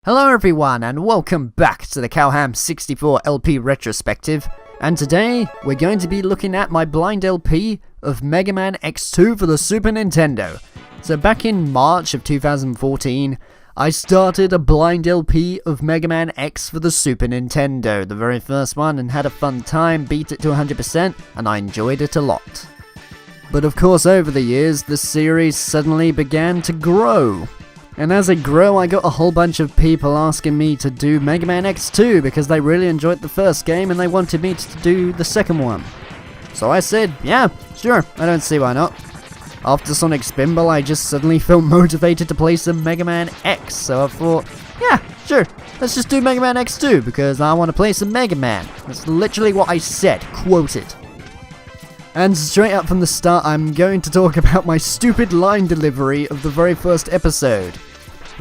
Hello everyone and welcome back to the Calham64 LP Retrospective, and today we're going to be looking at my blind LP of Mega Man X2 for the Super Nintendo. So back in March of 2014, I started a blind LP of Mega Man X for the Super Nintendo, the very first one, and had a fun time, beat it to 100%, and I enjoyed it a lot. But of course over the years, the series suddenly began to grow. And as it grew, I got a whole bunch of people asking me to do Mega Man X2 because they really enjoyed the first game and they wanted me to do the second one. So I said, yeah, sure, I don't see why not. After Sonic Spinball, I just suddenly felt motivated to play some Mega Man X, so I thought, yeah, sure, let's just do Mega Man X2 because I want to play some Mega Man. That's literally what I said, quoted. And straight up from the start, I'm going to talk about my stupid line delivery of the very first episode.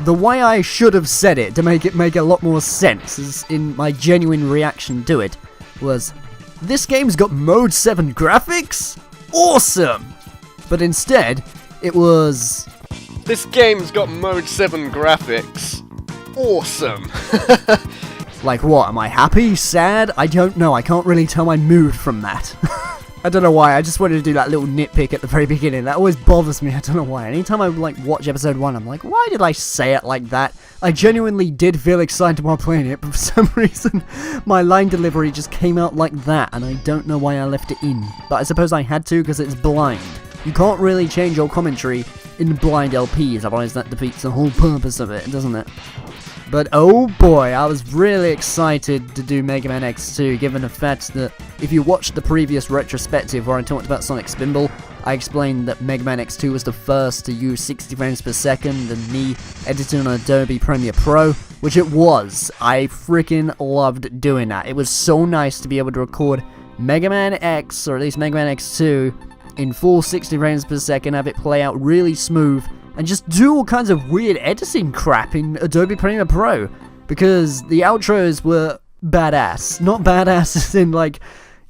The way I should have said it to make it make a lot more sense, as in my genuine reaction to it, was, "This game's got Mode 7 graphics? Awesome!" But instead, it was, "This game's got Mode 7 graphics. Awesome!" Like what, am I happy? Sad? I don't know, I can't really tell my mood from that. I don't know why, I just wanted to do that little nitpick at the very beginning. That always bothers me, I don't know why. Anytime I watch episode 1, I'm like, why did I say it like that? I genuinely did feel excited while playing it, but for some reason, my line delivery just came out like that, and I don't know why I left it in. But I suppose I had to, because it's blind. You can't really change your commentary in blind LPs, otherwise that defeats the whole purpose of it, doesn't it? But oh boy, I was really excited to do Mega Man X2, given the fact that if you watched the previous retrospective where I talked about Sonic Spinball, I explained that Mega Man X2 was the first to use 60 frames per second and me editing on Adobe Premiere Pro, which it was. I freaking loved doing that. It was so nice to be able to record Mega Man X, or at least Mega Man X2, in full 60 frames per second, have it play out really smooth, and just do all kinds of weird editing crap in Adobe Premiere Pro, because the outros were badass. Not badass as in like,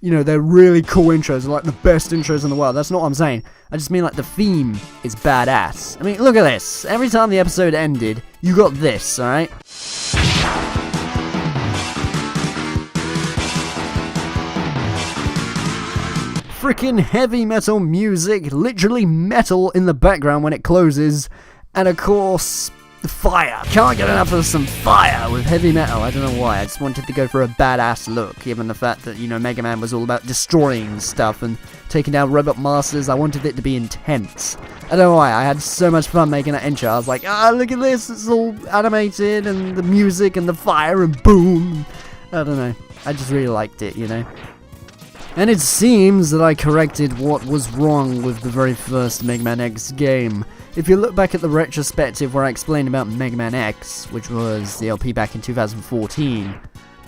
you know, they're really cool intros, like the best intros in the world. That's not what I'm saying. I just mean like the theme is badass. I mean, look at this. Every time the episode ended, you got this, alright? Freaking heavy metal music, literally metal in the background when it closes, and of course, the fire. Can't get enough of some fire with heavy metal, I don't know why, I just wanted to go for a badass look, given the fact that, you know, Mega Man was all about destroying stuff and taking down robot masters. I wanted it to be intense. I don't know why, I had so much fun making that intro. I was like, look at this, it's all animated, and the music, and the fire, and boom. I don't know, I just really liked it, you know. And it seems that I corrected what was wrong with the very first Mega Man X game. If you look back at the retrospective where I explained about Mega Man X, which was the LP back in 2014,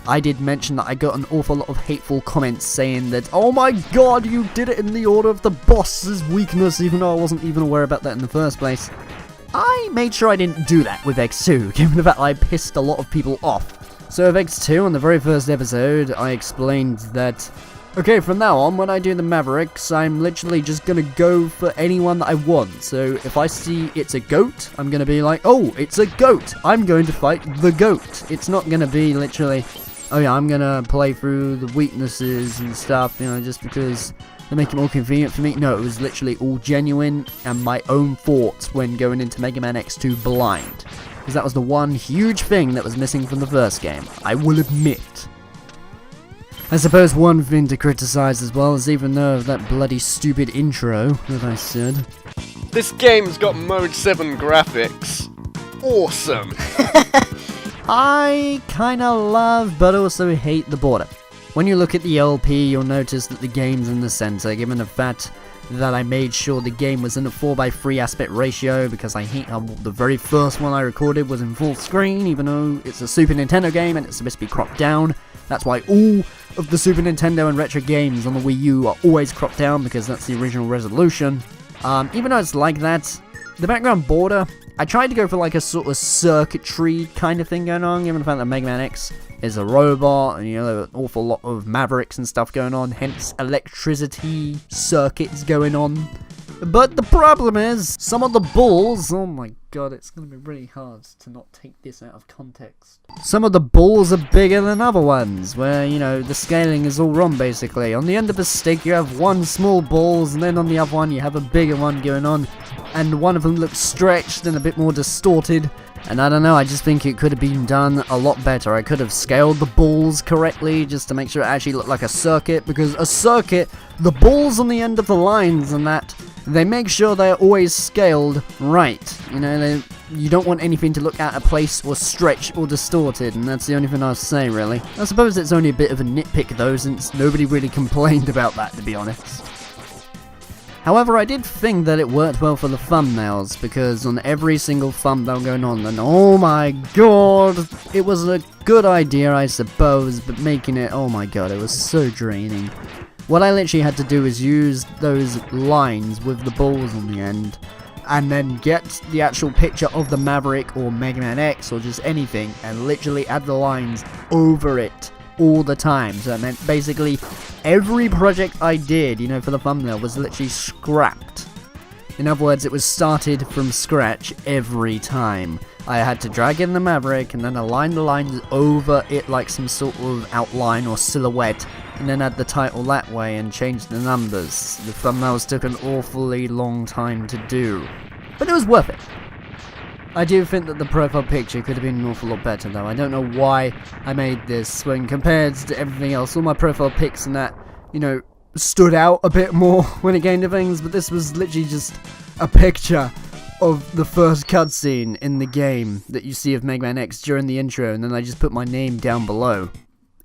I did mention that I got an awful lot of hateful comments saying that, oh my god, you did it in the order of the boss's weakness, even though I wasn't even aware about that in the first place. I made sure I didn't do that with X2, given the fact I pissed a lot of people off. So with X2, on the very first episode, I explained that, okay, from now on, when I do the Mavericks, I'm literally just gonna go for anyone that I want. So if I see it's a goat, I'm gonna be like, oh, it's a goat, I'm going to fight the goat. It's not gonna be literally, oh yeah, I'm gonna play through the weaknesses and stuff, you know, just because they make it more convenient for me. No, it was literally all genuine and my own thoughts when going into Mega Man X2 blind. Because that was the one huge thing that was missing from the first game, I will admit. I suppose one thing to criticize as well is even though of that bloody stupid intro that I said. "This game's got Mode 7 graphics. Awesome!" I kinda love but also hate the border. When you look at the LP, you'll notice that the game's in the center, given the fact that I made sure the game was in a 4:3 aspect ratio, because I hate how the very first one I recorded was in full screen, even though it's a Super Nintendo game and it's supposed to be cropped down. That's why all of the Super Nintendo and retro games on the Wii U are always cropped down, because that's the original resolution. Even though it's like that, the background border, I tried to go for like a sort of circuitry kind of thing going on, given the fact that Mega Man X is a robot, and you know, an awful lot of Mavericks and stuff going on, hence electricity circuits going on. But the problem is, some of the balls, oh my god, it's going to be really hard to not take this out of context. Some of the balls are bigger than other ones, where, you know, the scaling is all wrong basically. On the end of a stick you have one small balls, and then on the other one you have a bigger one going on, and one of them looks stretched and a bit more distorted. And I don't know, I just think it could have been done a lot better. I could have scaled the balls correctly just to make sure it actually looked like a circuit, because a circuit, the balls on the end of the lines and that, they make sure they're always scaled right. You know, you don't want anything to look out of place or stretch or distorted, and that's the only thing I'll say really. I suppose it's only a bit of a nitpick though, since nobody really complained about that, to be honest. However, I did think that it worked well for the thumbnails, because on every single thumbnail going on, and oh my god, it was a good idea I suppose, but making it, oh my god, it was so draining. What I literally had to do is use those lines with the balls on the end, and then get the actual picture of the Maverick or Mega Man X or just anything, and literally add the lines over it all the time. So it meant basically every project I did, you know, for the thumbnail was literally scrapped. In other words, it was started from scratch every time. I had to drag in the Maverick and then align the lines over it like some sort of outline or silhouette, and then add the title that way and change the numbers. The thumbnails took an awfully long time to do, but it was worth it. I do think that the profile picture could have been an awful lot better though. I don't know why I made this when compared to everything else. All my profile pics and that, you know, stood out a bit more when it came to things, but this was literally just a picture of the first cutscene in the game that you see of Mega Man X during the intro, and then I just put my name down below.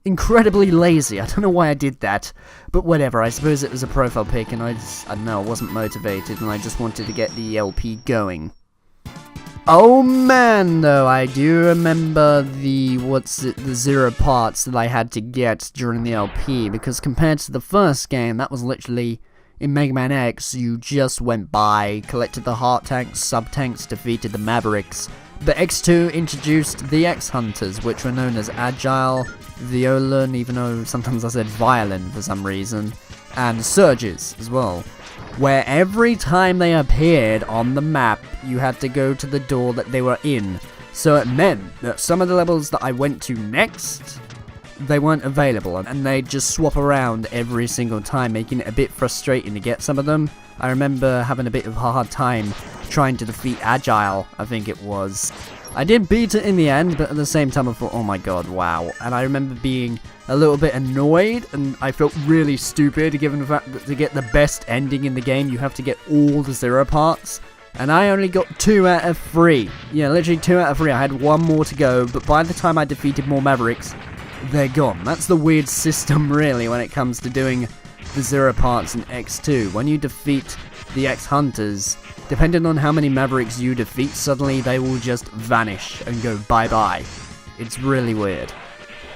Incredibly lazy. I don't know why I did that, but whatever. I suppose it was a profile pic, and I don't know, I wasn't motivated, and I just wanted to get the LP going. Oh man, though, I do remember the 0 parts that I had to get during the LP, because compared to the first game, that was literally, in Mega Man X, you just went by, collected the heart tanks, sub-tanks, defeated the Mavericks. But X2 introduced the X-Hunters, which were known as Agile, Violan, even though sometimes I said Violin for some reason, and Surges as well, where every time they appeared on the map, you had to go to the door that they were in. So it meant that some of the levels that I went to next, they weren't available, and they'd just swap around every single time, making it a bit frustrating to get some of them. I remember having a bit of a hard time trying to defeat Agile, I think it was. I did beat it in the end, but at the same time I thought, oh my god, wow. And I remember being a little bit annoyed, and I felt really stupid given the fact that to get the best ending in the game you have to get all the 0 parts. And I only got 2 out of 3. Yeah, literally 2 out of 3. I had 1 more to go, but by the time I defeated more Mavericks, they're gone. That's the weird system really when it comes to doing the 0 parts in X2. When you defeat the X-Hunters, depending on how many Mavericks you defeat, suddenly they will just vanish and go bye-bye. It's really weird.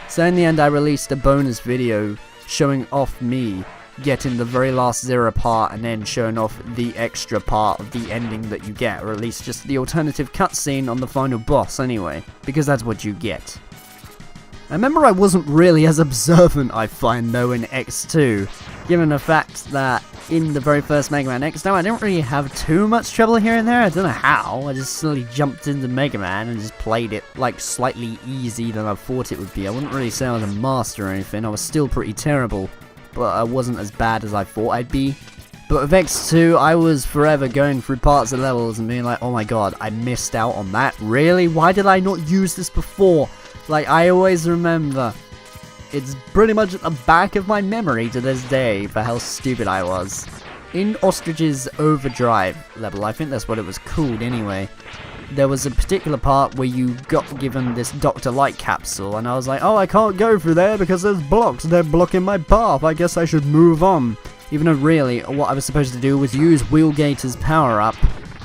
So in the end I released a bonus video showing off me getting the very last 0 part and then showing off the extra part of the ending that you get, or at least just the alternative cutscene on the final boss anyway, because that's what you get. I remember I wasn't really as observant, I find, though, in X2, given the fact that in the very first Mega Man X, I didn't really have too much trouble here and there. I don't know how. I just slowly jumped into Mega Man and just played it, like, slightly easier than I thought it would be. I wouldn't really say I was a master or anything. I was still pretty terrible, but I wasn't as bad as I thought I'd be. But with X2, I was forever going through parts of levels and being like, oh my god, I missed out on that. Really? Why did I not use this before? Like, I always remember. It's pretty much at the back of my memory to this day for how stupid I was. In Ostrich's Overdrive level, I think that's what it was called anyway, there was a particular part where you got given this Dr. Light capsule, and I was like, oh, I can't go through there because there's blocks, they're blocking my path, I guess I should move on. Even though really, what I was supposed to do was use Wheelgator's power-up,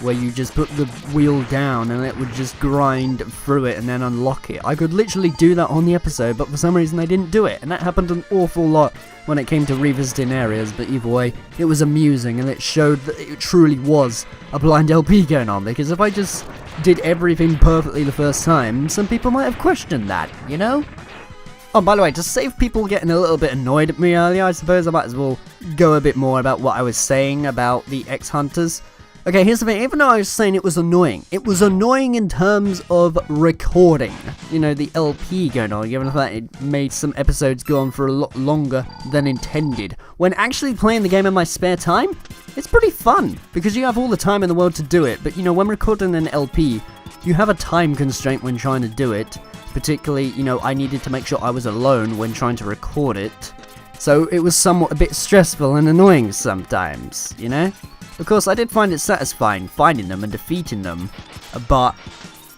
where you just put the wheel down and it would just grind through it and then unlock it. I could literally do that on the episode, but for some reason I didn't do it, and that happened an awful lot when it came to revisiting areas. But either way, it was amusing, and it showed that it truly was a blind LP going on, because if I just did everything perfectly the first time, some people might have questioned that, you know? Oh, by the way, to save people getting a little bit annoyed at me earlier, I suppose I might as well go a bit more about what I was saying about the X-Hunters. Okay, here's the thing, even though I was saying it was annoying in terms of recording. You know, the LP going on, given the fact it made some episodes go on for a lot longer than intended. When actually playing the game in my spare time, it's pretty fun, because you have all the time in the world to do it, but you know, when recording an LP, you have a time constraint when trying to do it. Particularly, you know, I needed to make sure I was alone when trying to record it. So it was somewhat a bit stressful and annoying sometimes, you know? Of course, I did find it satisfying finding them and defeating them, but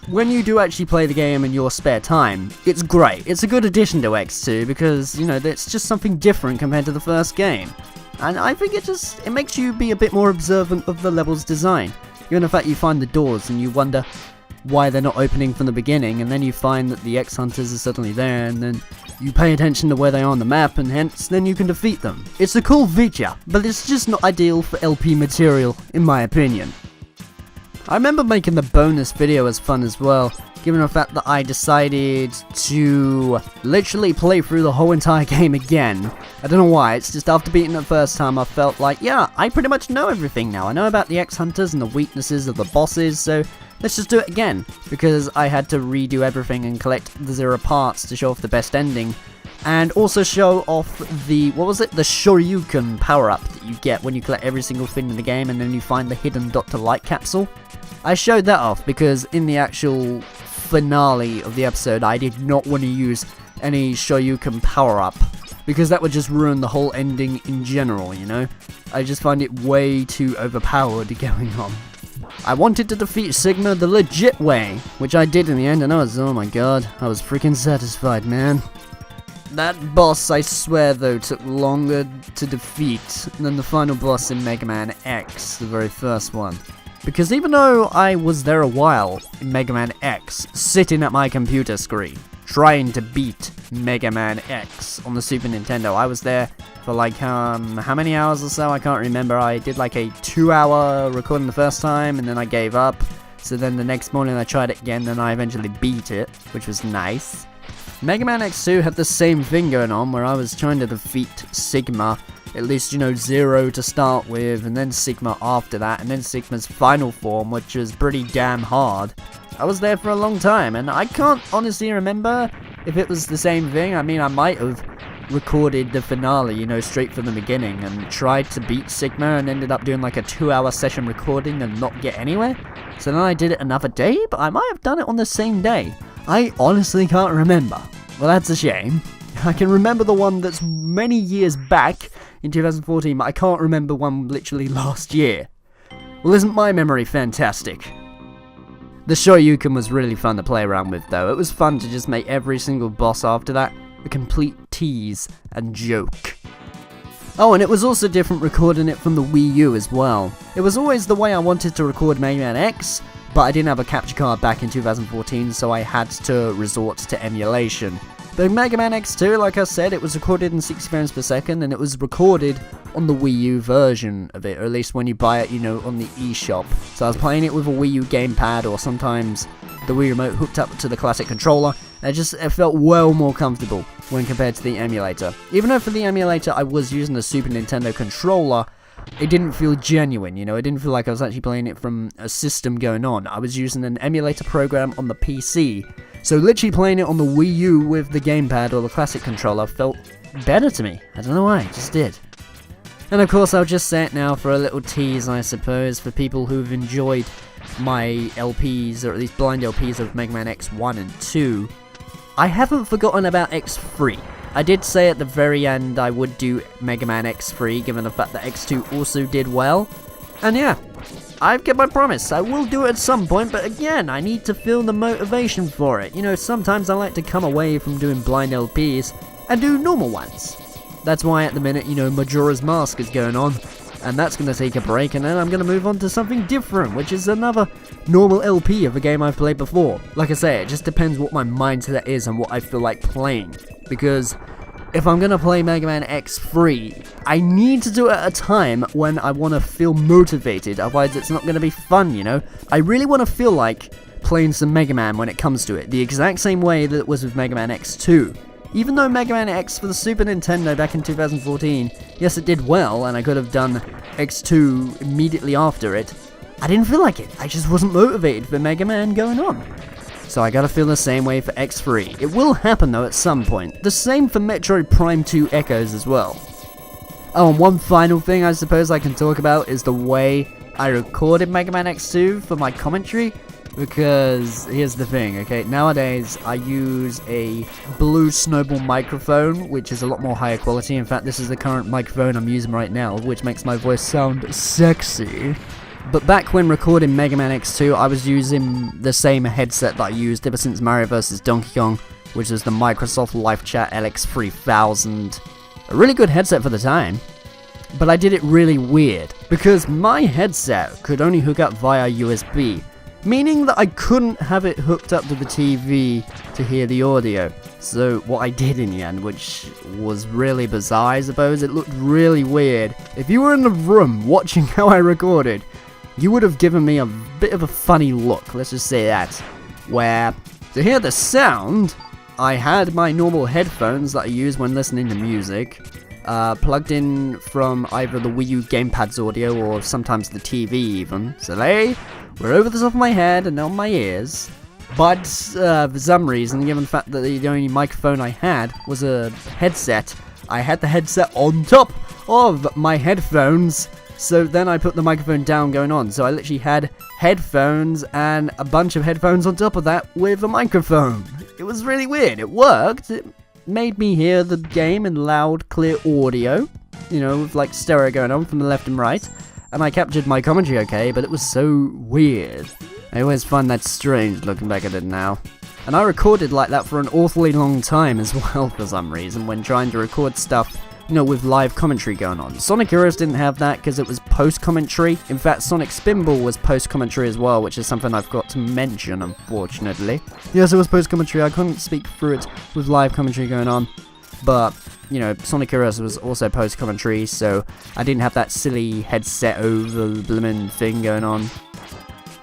when you do actually play the game in your spare time, it's great. It's a good addition to X2 because, you know, it's just something different compared to the first game. And I think it makes you be a bit more observant of the level's design. Given the fact you find the doors and you wonder why they're not opening from the beginning, and then you find that the X-Hunters are suddenly there, and then you pay attention to where they are on the map, and hence, then you can defeat them. It's a cool feature, but it's just not ideal for LP material, in my opinion. I remember making the bonus video as fun as well, given the fact that I decided to literally play through the whole entire game again. I don't know why, it's just after beating it the first time I felt like, yeah, I pretty much know everything now. I know about the X-Hunters and the weaknesses of the bosses, so let's just do it again, because I had to redo everything and collect the 0 parts to show off the best ending, and also show off the, the Shoryuken power-up that you get when you collect every single thing in the game and then you find the hidden Dr. Light capsule. I showed that off because in the actual finale of the episode, I did not want to use any Shoryuken power-up, because that would just ruin the whole ending in general, you know? I just find it way too overpowered going on. I wanted to defeat Sigma the legit way, which I did in the end, and oh my god, I was freaking satisfied, man. That boss, I swear though, took longer to defeat than the final boss in Mega Man X, the very first one. Because even though I was there a while in Mega Man X, sitting at my computer screen, trying to beat Mega Man X on the Super Nintendo, I was there for like, how many hours or so? I can't remember. I did like a 2-hour recording the first time, and then I gave up. So then the next morning I tried it again, and I eventually beat it, which was nice. Mega Man X2 had the same thing going on, where I was trying to defeat Sigma, at least, you know, 0 to start with, and then Sigma after that, and then Sigma's final form, which was pretty damn hard. I was there for a long time, and I can't honestly remember if it was the same thing. I mean, I might have recorded the finale, you know, straight from the beginning, and tried to beat Sigma, and ended up doing like a 2-hour session recording and not get anywhere. So then I did it another day, but I might have done it on the same day. I honestly can't remember. Well, that's a shame. I can remember the one that's many years back in 2014, but I can't remember one literally last year. Well, isn't my memory fantastic? The Shoryuken was really fun to play around with, though. It was fun to just make every single boss after that a complete tease and joke. Oh, and it was also different recording it from the Wii U as well. It was always the way I wanted to record Mega Man X, but I didn't have a capture card back in 2014, so I had to resort to emulation. But Mega Man X2, like I said, it was recorded in 60 frames per second, and it was recorded on the Wii U version of it, or at least when you buy it, you know, on the eShop. So I was playing it with a Wii U gamepad, or sometimes the Wii remote hooked up to the classic controller, and it felt well more comfortable when compared to the emulator. Even though for the emulator I was using the Super Nintendo controller, it didn't feel genuine, you know, it didn't feel like I was actually playing it from a system going on. I was using an emulator program on the PC, so literally playing it on the Wii U with the gamepad or the classic controller felt better to me. I don't know why, it just did. And of course I'll just say it now for a little tease, I suppose, for people who've enjoyed my LPs, or at least blind LPs of Mega Man X1 and 2. I haven't forgotten about X3. I did say at the very end I would do Mega Man X3, given the fact that X2 also did well. And yeah, I've kept my promise. I will do it at some point, but again, I need to feel the motivation for it. You know, sometimes I like to come away from doing blind LPs and do normal ones. That's why at the minute, you know, Majora's Mask is going on, and that's going to take a break, and then I'm going to move on to something different, which is another normal LP of a game I've played before. Like I say, it just depends what my mindset is and what I feel like playing, because if I'm going to play Mega Man X3, I need to do it at a time when I want to feel motivated, otherwise it's not going to be fun, you know? I really want to feel like playing some Mega Man when it comes to it, the exact same way that it was with Mega Man X2. Even though Mega Man X for the Super Nintendo back in 2014, yes, it did well, and I could have done X2 immediately after it, I didn't feel like it. I just wasn't motivated for Mega Man going on. So I gotta feel the same way for X3. It will happen though at some point. The same for Metroid Prime 2 Echoes as well. Oh, and one final thing I suppose I can talk about is the way I recorded Mega Man X2 for my commentary. Because, here's the thing, okay, nowadays I use a Blue Snowball microphone, which is a lot more higher quality. In fact, this is the current microphone I'm using right now, which makes my voice sound sexy. But back when recording Mega Man X2, I was using the same headset that I used ever since Mario vs. Donkey Kong, which is the Microsoft LifeChat LX3000. A really good headset for the time. But I did it really weird, because my headset could only hook up via USB. Meaning that I couldn't have it hooked up to the TV to hear the audio. So what I did in the end, which was really bizarre I suppose, it looked really weird. If you were in the room watching how I recorded, you would have given me a bit of a funny look, let's just say that. Where, to hear the sound, I had my normal headphones that I use when listening to music, plugged in from either the Wii U gamepad's audio or sometimes the TV even. So they were over the top of my head and on my ears. But for some reason, given the fact that the only microphone I had was a headset, I had the headset on top of my headphones. So then I put the microphone down going on. So I literally had headphones and a bunch of headphones on top of that with a microphone. It was really weird. It worked. It made me hear the game in loud, clear audio. You know, with like stereo going on from the left and right. And I captured my commentary okay, but it was so weird. I always find that strange looking back at it now. And I recorded like that for an awfully long time as well for some reason when trying to record stuff, you know, with live commentary going on. Sonic Heroes didn't have that because it was post-commentary. In fact, Sonic Spinball was post-commentary as well, which is something I've got to mention, unfortunately. Yes, it was post-commentary. I couldn't speak through it with live commentary going on. But, you know, Sonic Heroes was also post-commentary, so I didn't have that silly headset over the blimmin' thing going on.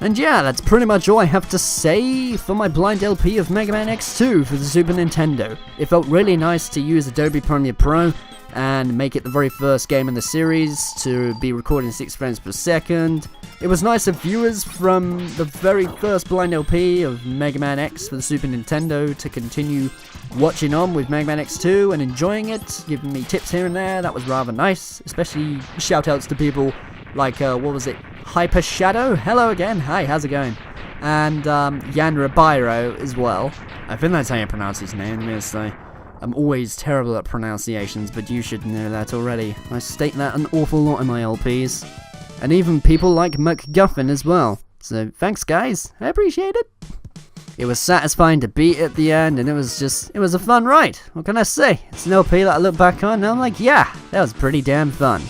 And yeah, that's pretty much all I have to say for my blind LP of Mega Man X2 for the Super Nintendo. It felt really nice to use Adobe Premiere Pro and make it the very first game in the series to be recording 6 frames per second. It was nice of viewers from the very first blind LP of Mega Man X for the Super Nintendo to continue watching on with Mega Man X2 and enjoying it, giving me tips here and there. That was rather nice, especially shoutouts to people like, what was it, Hyper Shadow? Hello again, hi, how's it going? And Yanrabyro as well. I think that's how you pronounce his name, I'm gonna say. I'm always terrible at pronunciations, but you should know that already. I state that an awful lot in my LPs. And even people like McGuffin as well. So thanks guys, I appreciate it. It was satisfying to beat at the end, and it was a fun ride. What can I say? It's an LP that I look back on and I'm like, yeah, that was pretty damn fun.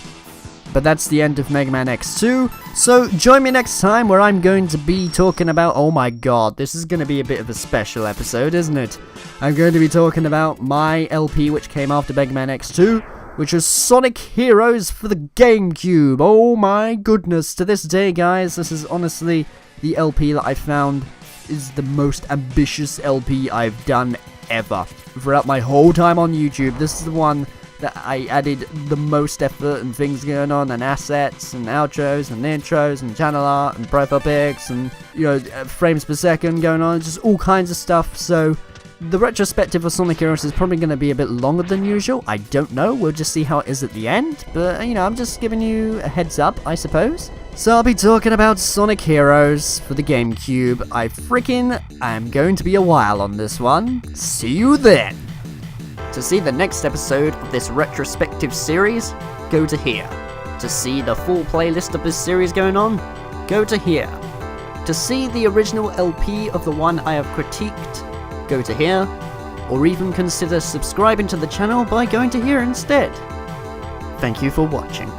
But that's the end of Mega Man X2, so join me next time where I'm going to be talking about, oh my god, this is going to be a bit of a special episode, isn't it? I'm going to be talking about my LP which came after Mega Man X2, which was Sonic Heroes for the GameCube. Oh my goodness, to this day guys, this is honestly the LP that I found is the most ambitious LP I've done ever. Throughout my whole time on YouTube, this is the one that I added the most effort and things going on, and assets and outros and intros and channel art and profile pics and, you know, frames per second going on, just all kinds of stuff. So the retrospective of Sonic Heroes is probably going to be a bit longer than usual. I don't know, we'll just see how it is at the end, but you know, I'm just giving you a heads up, I suppose. So I'll be talking about Sonic Heroes for the GameCube. I'm going to be a while on this one. See you then! To see the next episode of this retrospective series, go to here. To see the full playlist of this series going on, go to here. To see the original LP of the one I have critiqued, go to here. Or even consider subscribing to the channel by going to here instead. Thank you for watching.